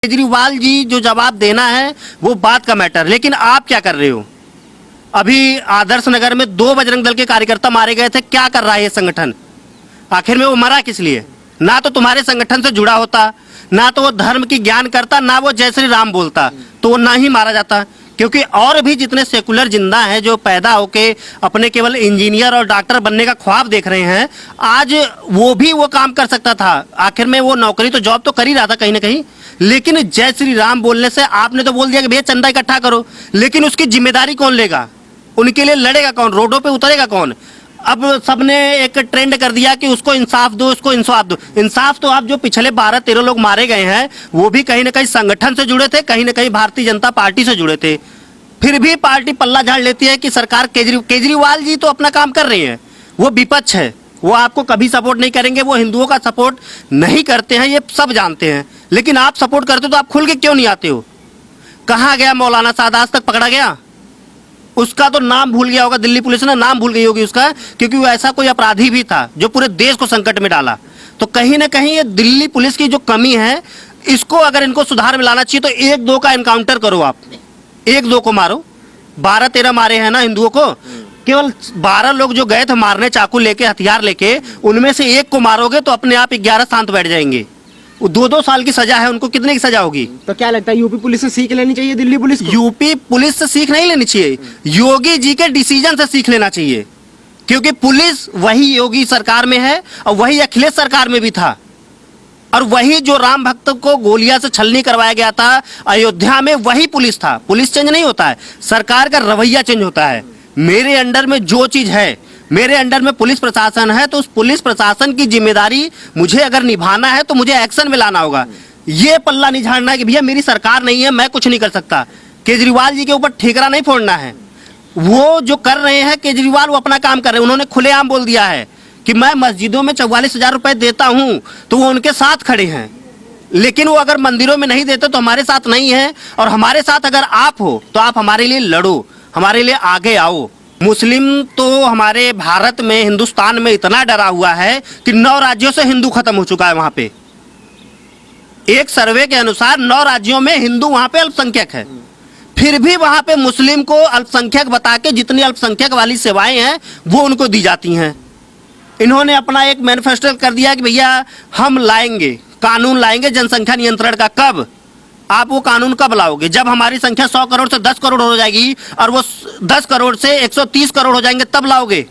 केजरीवाल जी जो जवाब देना है वो बात का मैटर, लेकिन आप क्या कर रहे हो? अभी आदर्श नगर में 2 बजरंग दल के कार्यकर्ता मारे गए थे। क्या कर रहा है ये संगठन? आखिर में वो मरा किस लिए? ना तो तुम्हारे संगठन से जुड़ा होता, ना तो वो धर्म की ज्ञान करता, ना वो जय श्री राम बोलता, तो वो ना ही मारा जाता। क्योंकि और भी जितने सेकुलर जिंदा हैं जो पैदा होके अपने केवल इंजीनियर और डॉक्टर बनने का ख्वाब देख रहे हैं, आज वो भी वो काम कर सकता था। आखिर में वो नौकरी तो जॉब तो कर ही रहा था कहीं ना कहीं, लेकिन जय श्री राम बोलने से आपने तो बोल दिया कि भैया चंदा इकट्ठा करो, लेकिन उसकी जिम्मेदारी कौन लेगा? उनके लिए लड़ेगा कौन? रोडों पे उतरेगा कौन? अब सबने एक ट्रेंड कर दिया कि उसको इंसाफ दो, उसको इंसाफ दो। इंसाफ तो आप जो पिछले 12-13 लोग मारे गए हैं वो भी कहीं ना कहीं संगठन से जुड़े थे, कहीं ना कहीं भारतीय जनता पार्टी से जुड़े थे। फिर भी पार्टी पल्ला झाड़ लेती है कि सरकार केजरीवाल जी तो अपना काम कर रही है, वो विपक्ष है, वो आपको कभी सपोर्ट नहीं करेंगे, वो हिंदुओं का सपोर्ट नहीं करते हैं, ये सब जानते हैं। लेकिन आप सपोर्ट करते हो तो आप खुल के क्यों नहीं आते हो? कहाँ गया मौलाना साद? आज तक पकड़ा गया? उसका तो नाम भूल गया होगा, दिल्ली पुलिस ने नाम भूल गई होगी उसका, क्योंकि वो ऐसा कोई अपराधी भी था जो पूरे देश को संकट में डाला। तो कहीं ना कहीं ये दिल्ली पुलिस की जो कमी है, इसको अगर इनको सुधार में लाना चाहिए तो 1-2 का एनकाउंटर करो। आप 1-2 को मारो। 12-13 मारे हैं ना हिंदुओं को, केवल 12 लोग जो गए थे मारने चाकू लेके, हथियार लेके, उनमें से 1 को मारोगे तो अपने आप 11 शांत बैठ जाएंगे। 2-2 साल की सजा है उनको, कितने की सजा होगी? तो क्या लगता है यूपी पुलिस से सीख लेनी चाहिए दिल्ली पुलिस को? यूपी पुलिस से सीख नहीं लेनी चाहिए, योगी जी के डिसीजन से सीख लेना चाहिए। क्योंकि पुलिस वही योगी सरकार में है और वही अखिलेश सरकार में भी था, और वही जो राम भक्त को गोलियां से छलनी करवाया गया था अयोध्या में, वही पुलिस था। पुलिस चेंज नहीं होता है, सरकार का रवैया चेंज होता है। मेरे अंडर में जो चीज है, मेरे अंडर में पुलिस प्रशासन है, तो उस पुलिस प्रशासन की जिम्मेदारी मुझे अगर निभाना है तो मुझे एक्शन में लाना होगा। ये पल्ला नहीं झाड़ना है कि भैया मेरी सरकार नहीं है, मैं कुछ नहीं कर सकता। केजरीवाल जी के ऊपर ठेकरा नहीं फोड़ना है। वो जो कर रहे हैं केजरीवाल, वो अपना काम कर रहे हैं। उन्होंने खुलेआम बोल दिया है कि मैं मस्जिदों में 44,000 रुपए देता हूं, तो वो उनके साथ खड़े हैं। लेकिन वो अगर मंदिरों में नहीं देते तो हमारे साथ नहीं है, और हमारे साथ अगर आप हो तो आप हमारे लिए लड़ो, हमारे लिए आगे आओ। मुस्लिम तो हमारे भारत में, हिंदुस्तान में इतना डरा हुआ है कि 9 राज्यों से हिंदू खत्म हो चुका है। वहां पे एक सर्वे के अनुसार 9 राज्यों में हिंदू वहां पे अल्पसंख्यक है, फिर भी वहां पे मुस्लिम को अल्पसंख्यक बता के जितनी अल्पसंख्यक वाली सेवाएं हैं वो उनको दी जाती हैं। इन्होंने अपना एक मैनिफेस्टो कर दिया कि भैया हम लाएंगे, कानून लाएंगे जनसंख्या नियंत्रण का। कब? आप वो कानून कब लाओगे? जब हमारी संख्या 100 करोड़ से 10 करोड़ हो जाएगी और वो 10 करोड़ से 130 करोड़ हो जाएंगे, तब लाओगे।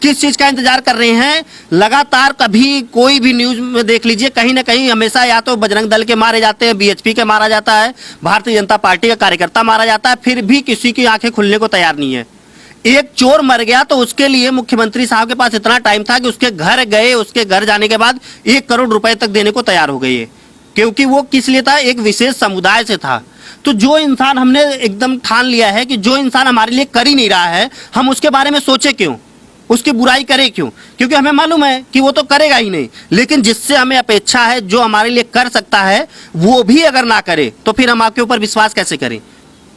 किस चीज का इंतजार कर रहे हैं? लगातार कभी कोई भी न्यूज में देख लीजिए, कहीं ना कहीं हमेशा या तो बजरंग दल के मारे जाते हैं, बीएचपी के मारा जाता है, भारतीय जनता पार्टी का कार्यकर्ता मारा जाता है, फिर भी किसी की आंखें खुलने को तैयार नहीं है। एक चोर मर गया तो उसके लिए मुख्यमंत्री साहब के पास इतना टाइम था कि उसके घर गए, उसके घर जाने के बाद 1 करोड़ रुपए तक देने को तैयार हो गई है। क्योंकि वो किस लिए था? एक विशेष समुदाय से था। तो जो इंसान, हमने एकदम ठान लिया है कि जो इंसान हमारे लिए कर ही नहीं रहा है, हम उसके बारे में सोचे क्यों, उसकी बुराई करें क्यों? क्योंकि हमें मालूम है कि वो तो करेगा ही नहीं। लेकिन जिससे हमें अपेक्षा है, जो हमारे लिए कर सकता है, वो भी अगर ना करे तो फिर हम आपके ऊपर विश्वास कैसे करें?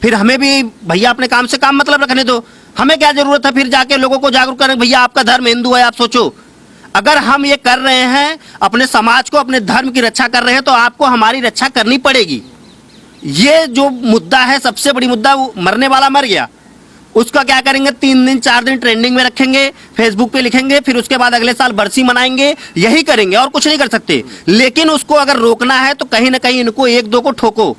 फिर हमें भी भैया अपने काम से काम मतलब रखने दो। हमें क्या जरूरत है फिर जाके लोगों को जागरूक करें? भैया आपका धर्म हिंदू है, आप सोचो। अगर हम ये कर रहे हैं, अपने समाज को, अपने धर्म की रक्षा कर रहे हैं, तो आपको हमारी रक्षा करनी पड़ेगी। ये जो मुद्दा है, सबसे बड़ी मुद्दा, वो मरने वाला मर गया, उसका क्या करेंगे? 3 दिन 4 दिन ट्रेंडिंग में रखेंगे, फेसबुक पे लिखेंगे, फिर उसके बाद अगले साल बरसी मनाएंगे, यही करेंगे और कुछ नहीं कर सकते। लेकिन उसको अगर रोकना है तो कहीं ना कहीं इनको 1-2 को ठोको।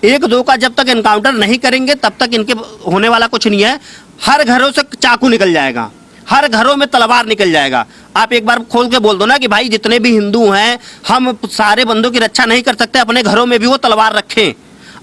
1-2 का जब तक एनकाउंटर नहीं करेंगे तब तक इनके होने वाला कुछ नहीं है। हर घरों से चाकू निकल जाएगा, हर घरों में तलवार निकल जाएगा। आप एक बार खोल के बोल दो ना कि भाई जितने भी हिंदू हैं, हम सारे बंदों की रक्षा नहीं कर सकते, अपने घरों में भी वो तलवार रखें।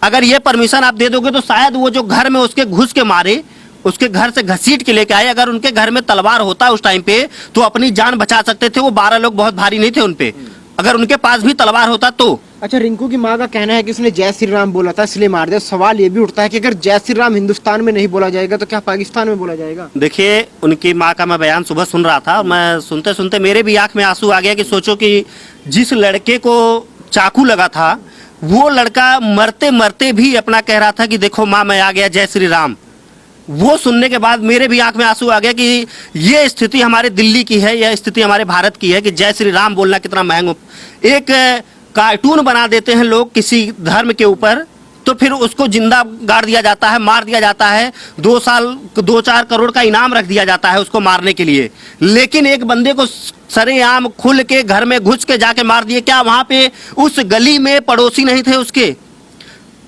अगर ये परमिशन आप दे दोगे तो शायद वो जो घर में उसके घुस के मारे, उसके घर से घसीट के लेके आए, अगर उनके घर में तलवार होता उस टाइम पे तो अपनी जान बचा सकते थे। वो 12 लोग बहुत भारी नहीं थे उन पे, अगर उनके पास भी तलवार होता तो। अच्छा, रिंकू की माँ का कहना है कि उसने जय श्री राम बोला था इसलिए मार दिया। सवाल ये भी उठता है कि अगर जय श्री राम हिंदुस्तान में नहीं बोला जाएगा तो क्या पाकिस्तान में बोला जाएगा? देखिए, उनकी माँ का मैं बयान सुबह सुन रहा था, मैं सुनते सुनते मेरे भी आंख में आंसू आ गया कि सोचो कि जिस लड़के को चाकू लगा था, वो लड़का मरते मरते भी अपना कह रहा था कि देखो माँ मैं आ गया, जय श्री राम। वो सुनने के बाद मेरे भी आंख में आंसू आ गया कि ये स्थिति हमारे दिल्ली की है, यह स्थिति हमारे भारत की है कि जय श्री राम बोलना कितना महंगा। एक कार्टून बना देते हैं लोग किसी धर्म के ऊपर, तो फिर उसको जिंदा गाड़ दिया जाता है, मार दिया जाता है, 2-4 करोड़ का इनाम रख दिया जाता है उसको मारने के लिए। लेकिन एक बंदे को सरेआम खुल के घर में घुस के जाके मार दिए। क्या वहां पे उस गली में पड़ोसी नहीं थे उसके?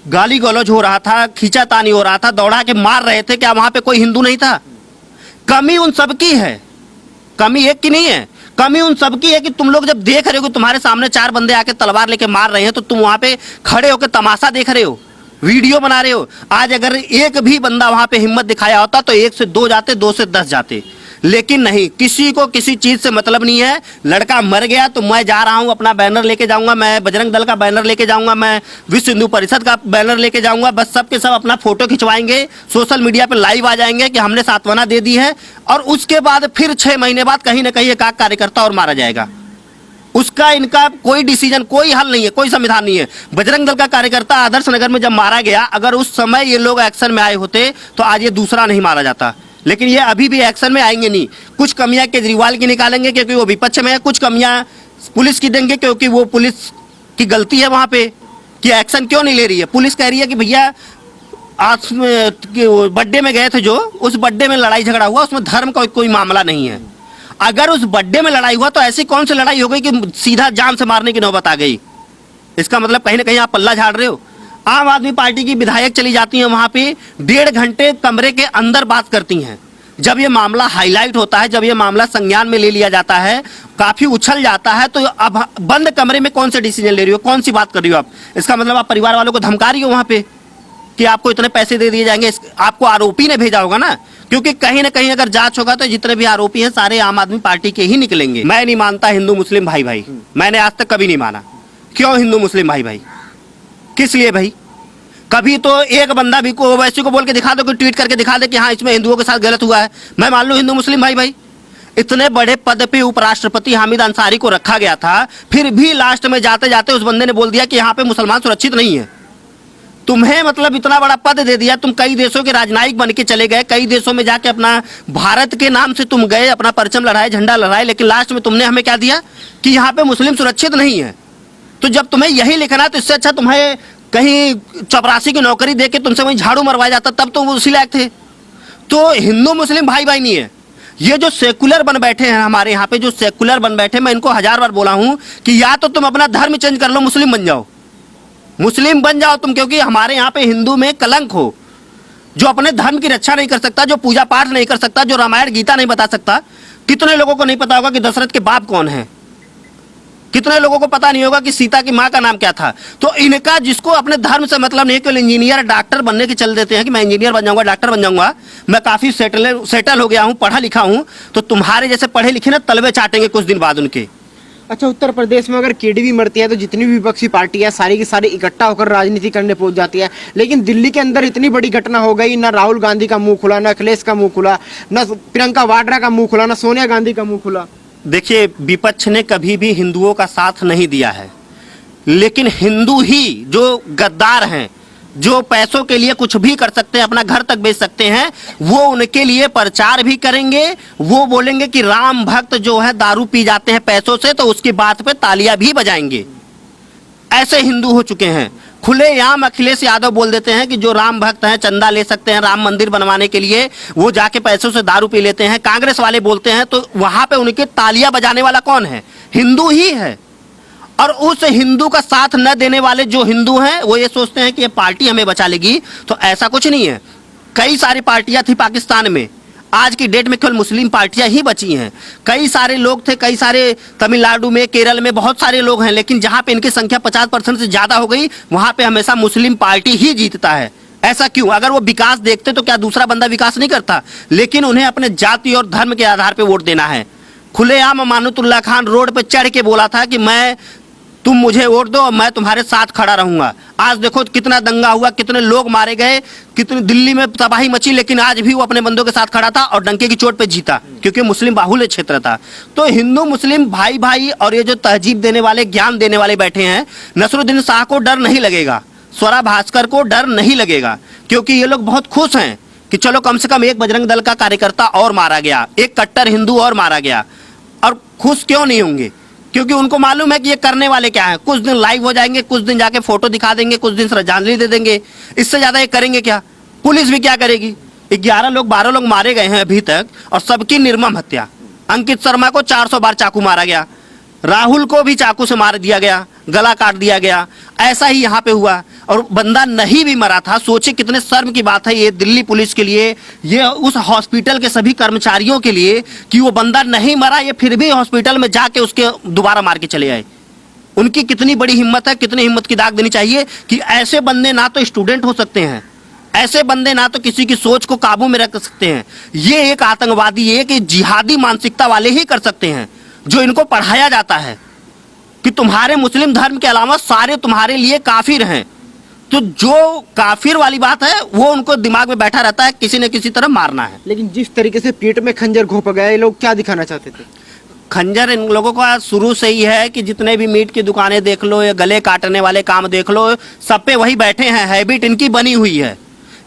गाली गलौज हो रहा था, खींचातानी हो रहा था, दौड़ा के मार रहे थे, क्या वहां पे कोई हिंदू नहीं था? कमी उन सबकी है, कमी एक की नहीं है, कमी उन सबकी है कि तुम लोग जब देख रहे हो कि तुम्हारे सामने 4 बंदे आके तलवार लेके मार रहे हैं, तो तुम वहां पे खड़े होकर तमाशा देख रहे हो, वीडियो बना रहे हो। आज अगर एक भी बंदा वहां पे हिम्मत दिखाया होता तो 1 से 2 जाते, 2 से 10 जाते, लेकिन नहीं, किसी को किसी चीज से मतलब नहीं है। लड़का मर गया तो मैं जा रहा हूं, अपना बैनर लेके जाऊंगा, मैं बजरंग दल का बैनर लेके जाऊंगा, मैं विश्व हिंदू परिषद का बैनर लेके जाऊंगा, बस सब के सब अपना फोटो खिंचवाएंगे, सोशल मीडिया पे लाइव आ जाएंगे कि हमने सांत्वना दे दी है, और उसके बाद फिर 6 महीने बाद कहीं ना कहीं एक कार्यकर्ता और मारा जाएगा। उसका इनका कोई डिसीजन, कोई हल नहीं है, कोई संविधान नहीं है। बजरंग दल का कार्यकर्ता आदर्श नगर में जब मारा गया, अगर उस समय ये लोग एक्शन में आए होते तो आज ये दूसरा नहीं मारा जाता। लेकिन ये अभी भी एक्शन में आएंगे नहीं। कुछ कमियां केजरीवाल की निकालेंगे क्योंकि वो विपक्ष में है, कुछ कमियां पुलिस की देंगे क्योंकि वो पुलिस की गलती है वहां पे कि एक्शन क्यों नहीं ले रही है। पुलिस कह रही है कि भैया आज बर्थडे में गए थे, जो उस बर्थडे में लड़ाई झगड़ा हुआ उसमें धर्म का कोई मामला नहीं है। अगर उस बर्थडे में लड़ाई हुआ तो ऐसी कौन सी लड़ाई हो गई कि सीधा जान से मारने की नौबत आ गई? इसका मतलब कहीं ना कहीं आप पल्ला झाड़ रहे हो। आम आदमी पार्टी की विधायक चली जाती हैं वहां पे, 1.5 घंटे कमरे के अंदर बात करती हैं। जब ये मामला हाईलाइट होता है, जब ये मामला संज्ञान में ले लिया जाता है, काफी उछल जाता है, तो अब बंद कमरे में कौन से डिसीजन ले रही हो, कौन सी बात कर रही हो आप? इसका मतलब आप परिवार वालों को धमका रही हो वहां पे कि आपको इतने पैसे दे दिए जाएंगे। आपको आरोपी ने भेजा होगा ना, क्योंकि कहीं ना कहीं अगर जांच होगा तो जितने भी आरोपी हैं सारे आम आदमी पार्टी के ही निकलेंगे। मैं नहीं मानता हिंदू मुस्लिम भाई भाई, मैंने आज तक कभी नहीं माना। क्यों हिंदू मुस्लिम भाई भाई? किस लिए भाई? कभी तो एक बंदा भी को वैसे को बोल के दिखा दो, कि ट्वीट करके दिखा दे कि हाँ इसमें हिंदुओं के साथ गलत हुआ है, मैं मान लूं हिंदू मुस्लिम भाई भाई। इतने बड़े पद पे उपराष्ट्रपति हामिद अंसारी को रखा गया था, फिर भी लास्ट में जाते जाते उस बंदे ने बोल दिया कि यहाँ पे मुसलमान सुरक्षित नहीं है। तुम्हें मतलब इतना बड़ा पद दे दिया, तुम कई देशों के राजनयिक बन के चले गए, कई देशों में जाके अपना भारत के नाम से तुम गए, अपना परचम लड़ाए, झंडा लड़ाए, लेकिन लास्ट में तुमने हमें क्या दिया कि यहाँ पे मुस्लिम सुरक्षित नहीं है। तो जब तुम्हें यही लिखना तो इससे अच्छा तुम्हें कहीं चपरासी की नौकरी देके तुमसे वहीं झाड़ू मरवाया जाता, तब तो वो उसी लायक थे। तो हिंदू मुस्लिम भाई भाई नहीं है। ये जो सेकुलर बन बैठे हैं हमारे यहाँ पे, जो सेकुलर बन बैठे, मैं इनको 1000 बार बोला हूं कि या तो तुम अपना धर्म चेंज कर लो, मुस्लिम बन जाओ, मुस्लिम बन जाओ तुम, क्योंकि हमारे यहाँ पे हिंदू में कलंक हो। जो अपने धर्म की रक्षा नहीं कर सकता, जो पूजा पाठ नहीं कर सकता, जो रामायण गीता नहीं बता सकता। कितने लोगों को नहीं पता होगा कि दशरथ के बाप कौन है? कितने लोगों को पता नहीं होगा कि सीता की माँ का नाम क्या था? तो इनका, जिसको अपने धर्म से मतलब नहीं, केवल इंजीनियर डॉक्टर बनने के चल देते हैं कि मैं इंजीनियर बन जाऊंगा, डॉक्टर बन जाऊंगा, मैं काफी सेटल हो गया हूं, पढ़ा लिखा हूं, तो तुम्हारे जैसे पढ़े लिखे ना तलवे चाटेंगे कुछ दिन बाद उनके। अच्छा, उत्तर प्रदेश में अगर केडीपी मरती है तो जितनी भी विपक्षी पार्टी है सारी की सारी इकट्ठा होकर राजनीति करने पहुंच जाती है। लेकिन दिल्ली के अंदर इतनी बड़ी घटना हो गई, ना राहुल गांधी का मुंह खुला, ना अखिलेश का मुंह खुला, ना प्रियंका वाड्रा का मुंह खुला, ना सोनिया गांधी का मुंह खुला। देखिए, विपक्ष ने कभी भी हिंदुओं का साथ नहीं दिया है, लेकिन हिंदू ही जो गद्दार हैं, जो पैसों के लिए कुछ भी कर सकते हैं, अपना घर तक बेच सकते हैं, वो उनके लिए प्रचार भी करेंगे। वो बोलेंगे कि राम भक्त जो है दारू पी जाते हैं पैसों से, तो उसकी बात पे तालियां भी बजाएंगे। ऐसे हिंदू हो चुके हैं। खुलेआम अखिलेश यादव बोल देते हैं कि जो राम भक्त हैं चंदा ले सकते हैं राम मंदिर बनवाने के लिए, वो जाके पैसों से दारू पी लेते हैं। कांग्रेस वाले बोलते हैं, तो वहां पे उनके तालियां बजाने वाला कौन है? हिंदू ही है। और उस हिंदू का साथ न देने वाले जो हिंदू हैं, वो ये सोचते हैं कि ये पार्टी हमें बचा लेगी, तो ऐसा कुछ नहीं है। कई सारी पार्टियां थी पाकिस्तान में, आज की डेट में केवल मुस्लिम पार्टियां ही बची हैं। कई सारे लोग थे, कई सारे तमिलनाडु में, केरल में बहुत सारे लोग हैं, लेकिन जहां पे इनकी संख्या 50% से ज्यादा हो गई, वहां पे हमेशा मुस्लिम पार्टी ही जीतता है। ऐसा क्यों? अगर वो विकास देखते तो क्या दूसरा बंदा विकास नहीं करता? लेकिन उन्हें अपने जाति और धर्म के आधार पर वोट देना है। खुलेआम अमानुतुल्लाह खान रोड पे चढ़ के बोला था कि तुम मुझे वोट दो और मैं तुम्हारे साथ खड़ा रहूंगा। आज देखो कितना दंगा हुआ, कितने लोग मारे गए, कितनी दिल्ली में तबाही मची, लेकिन आज भी वो अपने बंदों के साथ खड़ा था और डंके की चोट पे जीता, क्योंकि मुस्लिम बाहुल्य क्षेत्र था। तो हिंदू मुस्लिम भाई भाई और ये जो तहजीब देने वाले, ज्ञान देने वाले बैठे हैं, नसरुद्दीन शाह को डर नहीं लगेगा, स्वरा भास्कर को डर नहीं लगेगा, क्योंकि ये लोग बहुत खुश हैं कि चलो कम से कम एक बजरंग दल का कार्यकर्ता और मारा गया, एक कट्टर हिंदू और मारा गया। और खुश क्यों नहीं होंगे? क्योंकि उनको मालूम है कि ये करने वाले क्या है। कुछ दिन लाइव हो जाएंगे, कुछ दिन जाके फोटो दिखा देंगे, कुछ दिन श्रद्धांजलि दे देंगे, इससे ज्यादा ये करेंगे क्या? पुलिस भी क्या करेगी? 11 लोग 12 लोग मारे गए हैं अभी तक और सबकी निर्मम हत्या। अंकित शर्मा को 400 बार चाकू मारा गया, राहुल को भी चाकू से मार दिया गया, गला काट दिया गया। ऐसा ही यहाँ पे हुआ और बंदा नहीं भी मरा था। सोचे कितने शर्म की बात है ये दिल्ली पुलिस के लिए, ये उस हॉस्पिटल के सभी कर्मचारियों के लिए कि वो बंदा नहीं मरा, ये फिर भी हॉस्पिटल में जाके उसके दोबारा मार के चले आए। उनकी कितनी बड़ी हिम्मत है, कितनी हिम्मत की दाग देनी चाहिए कि ऐसे बंदे ना तो स्टूडेंट हो सकते हैं, ऐसे बंदे ना तो किसी की सोच को काबू में रख सकते हैं। ये एक आतंकवादी, एक जिहादी मानसिकता वाले ही कर सकते हैं, जो इनको पढ़ाया जाता है कि तुम्हारे मुस्लिम धर्म के अलावा सारे तुम्हारे लिए काफिर हैं। तो जो काफिर वाली बात है वो उनको दिमाग में बैठा रहता है, किसी न किसी तरह मारना है। लेकिन जिस तरीके से पीठ में खंजर घोंपा गया, ये लोग क्या दिखाना चाहते थे? खंजर इन लोगों का शुरू से ही है कि जितने भी मीट की दुकानें देख लो या गले काटने वाले काम देख लो, सब पे वही बैठे हैं। हैबिट इनकी बनी हुई है।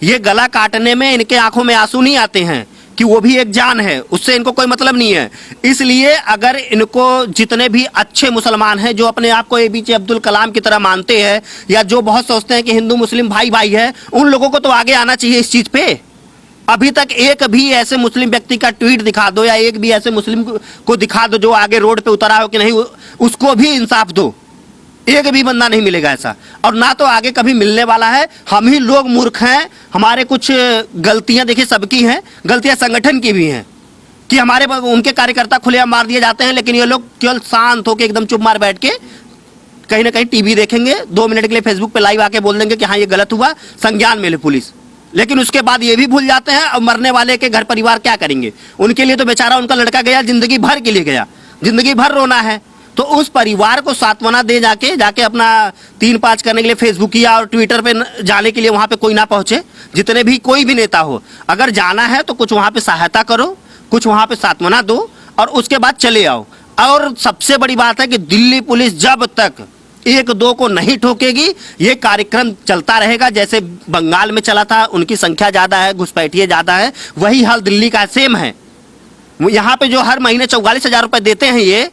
ये गला काटने में इनके आंखों में आंसू नहीं आते हैं कि वो भी एक जान है, उससे इनको कोई मतलब नहीं है। इसलिए अगर इनको जितने भी अच्छे मुसलमान हैं जो अपने आप को एपीजे अब्दुल कलाम की तरह मानते हैं या जो बहुत सोचते हैं कि हिंदू मुस्लिम भाई भाई है, उन लोगों को तो आगे आना चाहिए इस चीज पे। अभी तक एक भी ऐसे मुस्लिम व्यक्ति का ट्वीट दिखा दो या एक भी ऐसे मुस्लिम को दिखा दो जो आगे रोड पे उतरा हो कि नहीं, उसको भी इंसाफ दो। एक भी बंदा नहीं मिलेगा ऐसा, और ना तो आगे कभी मिलने वाला है। हम ही लोग मूर्ख हैं, हमारे कुछ गलतियां देखिए सबकी हैं, गलतियां संगठन की भी हैं कि हमारे उनके कार्यकर्ता खुलेआम मार दिए जाते हैं, लेकिन ये लोग केवल शांत होकर एकदम चुप मार बैठ के कहीं ना कहीं टीवी देखेंगे, 2 मिनट के लिए फेसबुक पे लाइव आके बोल देंगे कि हाँ ये गलत हुआ, संज्ञान में ले पुलिस। लेकिन उसके बाद ये भी भूल जाते हैं अब मरने वाले के घर परिवार क्या करेंगे। उनके लिए तो बेचारा उनका लड़का गया, जिंदगी भर के लिए गया, जिंदगी भर रोना है। तो उस परिवार को सांत्वना दे जाके अपना 3-5 करने के लिए फेसबुक या और ट्विटर पे जाने के लिए वहां पे कोई ना पहुंचे। जितने भी कोई भी नेता हो, अगर जाना है तो कुछ वहां पे सहायता करो, कुछ वहां पे सांत्वना दो और उसके बाद चले आओ। और सबसे बड़ी बात है कि दिल्ली पुलिस जब तक 1-2 को नहीं ठोकेगी, ये कार्यक्रम चलता रहेगा। जैसे बंगाल में चला था, उनकी संख्या ज्यादा है, घुसपैठिए ज्यादा है, वही हाल दिल्ली का सेम है। यहाँ पे जो हर महीने 44,000 रुपए देते हैं, ये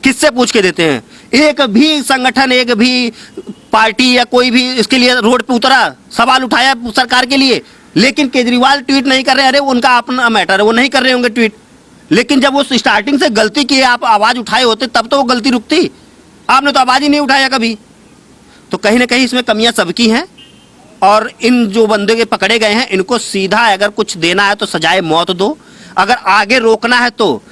किससे पूछ के देते हैं? एक भी संगठन, एक भी पार्टी या कोई भी इसके लिए रोड पे उतरा, सवाल उठाया सरकार के लिए? लेकिन केजरीवाल ट्वीट नहीं कर रहे, अरे उनका अपना मैटर है, वो नहीं कर रहे होंगे ट्वीट। लेकिन जब वो स्टार्टिंग से गलती की, आप आवाज उठाए होते तब तो वो गलती रुकती। आपने तो आवाज ही नहीं उठाया कभी। तो कहीं ना कहीं इसमें कमियां सबकी हैं और इन जो बंदे के पकड़े गए हैं इनको सीधा अगर कुछ देना है तो सजाए मौत दो, अगर आगे रोकना है तो